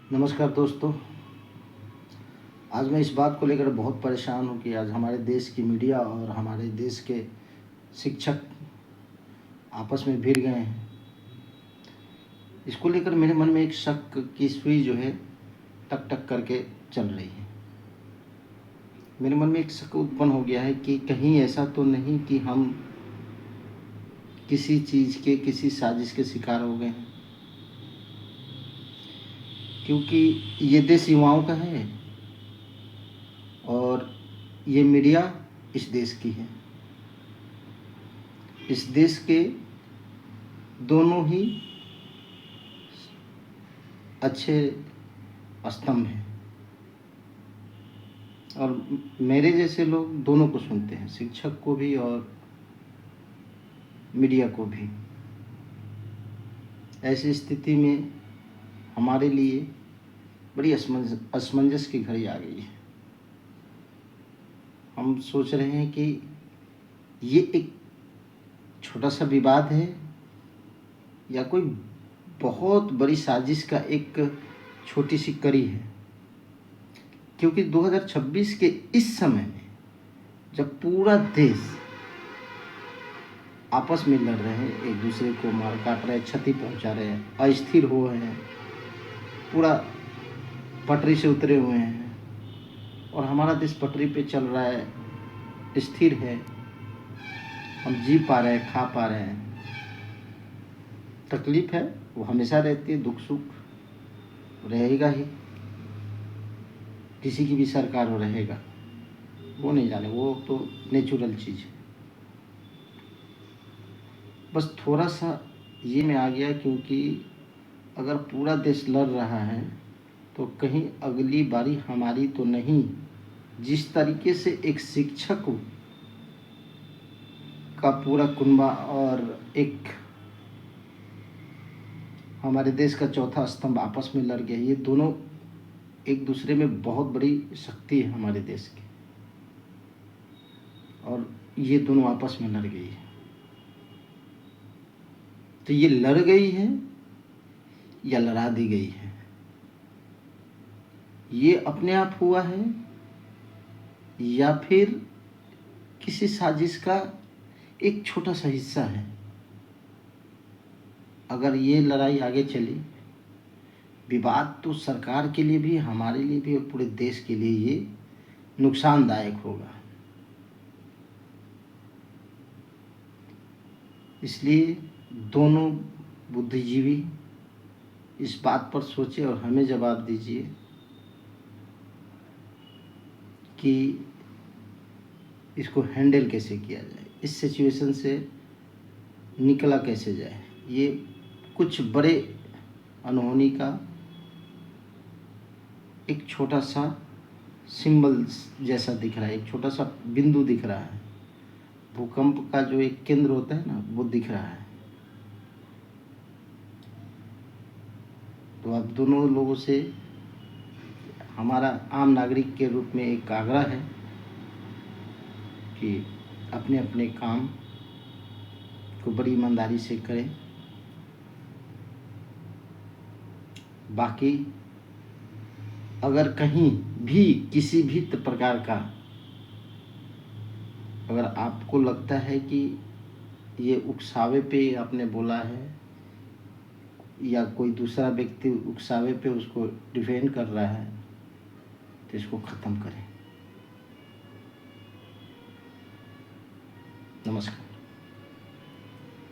नमस्कार दोस्तों। आज मैं इस बात को लेकर बहुत परेशान हूँ कि आज हमारे देश की मीडिया और हमारे देश के शिक्षक आपस में भिड़ गए हैं। इसको लेकर मेरे मन में एक शक की सुई जो है टक टक करके चल रही है। मेरे मन में एक शक उत्पन्न हो गया है कि कहीं ऐसा तो नहीं कि हम किसी चीज़ के, किसी साजिश के शिकार हो गए हैं, क्योंकि ये देश युवाओं का है और ये मीडिया इस देश की है। इस देश के दोनों ही अच्छे स्तंभ हैं और मेरे जैसे लोग दोनों को सुनते हैं, शिक्षक को भी और मीडिया को भी। ऐसी स्थिति में हमारे लिए बड़ी असमंजस की घड़ी आ गई है। हम सोच रहे हैं कि ये एक छोटा सा विवाद है या कोई बहुत बड़ी साजिश का एक छोटी सी कड़ी है, क्योंकि 2026 के इस समय में जब पूरा देश आपस में लड़ रहे हैं, एक दूसरे को मार काट रहे हैं, क्षति पहुंचा रहे हैं, अस्थिर हो रहे हैं, पूरा पटरी से उतरे हुए हैं और हमारा देश पटरी पे चल रहा है, स्थिर है, हम जी पा रहे हैं, खा पा रहे हैं। तकलीफ है वो हमेशा रहती है, दुख सुख रहेगा ही, किसी की भी सरकार हो रहेगा, वो नहीं जाने, वो तो नेचुरल चीज़ है। बस थोड़ा सा ये में आ गया, क्योंकि अगर पूरा देश लड़ रहा है तो कहीं अगली बारी हमारी तो नहीं। जिस तरीके से एक शिक्षक का पूरा कुनबा और एक हमारे देश का चौथा स्तंभ आपस में लड़ गया, ये दोनों एक दूसरे में बहुत बड़ी शक्ति है हमारे देश की, और ये दोनों आपस में लड़ गई है। तो ये लड़ गई है या लड़ा दी गई है, ये अपने आप हुआ है या फिर किसी साजिश का एक छोटा सा हिस्सा है। अगर ये लड़ाई आगे चली, विवाद तो सरकार के लिए भी, हमारे लिए भी और पूरे देश के लिए ये नुकसानदायक होगा। इसलिए दोनों बुद्धिजीवी इस बात पर सोचे और हमें जवाब दीजिए कि इसको हैंडल कैसे किया जाए, इस सिचुएशन से निकला कैसे जाए। ये कुछ बड़े अनहोनी का एक छोटा सा सिंबल जैसा दिख रहा है, एक छोटा सा बिंदु दिख रहा है, भूकंप का जो एक केंद्र होता है ना, वो दिख रहा है। तो अब दोनों लोगों से हमारा आम नागरिक के रूप में एक आग्रह है कि अपने अपने काम को बड़ी ईमानदारी से करें। बाकी अगर कहीं भी किसी भी प्रकार का अगर आपको लगता है कि ये उकसावे पे आपने बोला है या कोई दूसरा व्यक्ति उकसावे पे उसको डिफेंड कर रहा है, तो इसको ख़त्म करें। नमस्कार।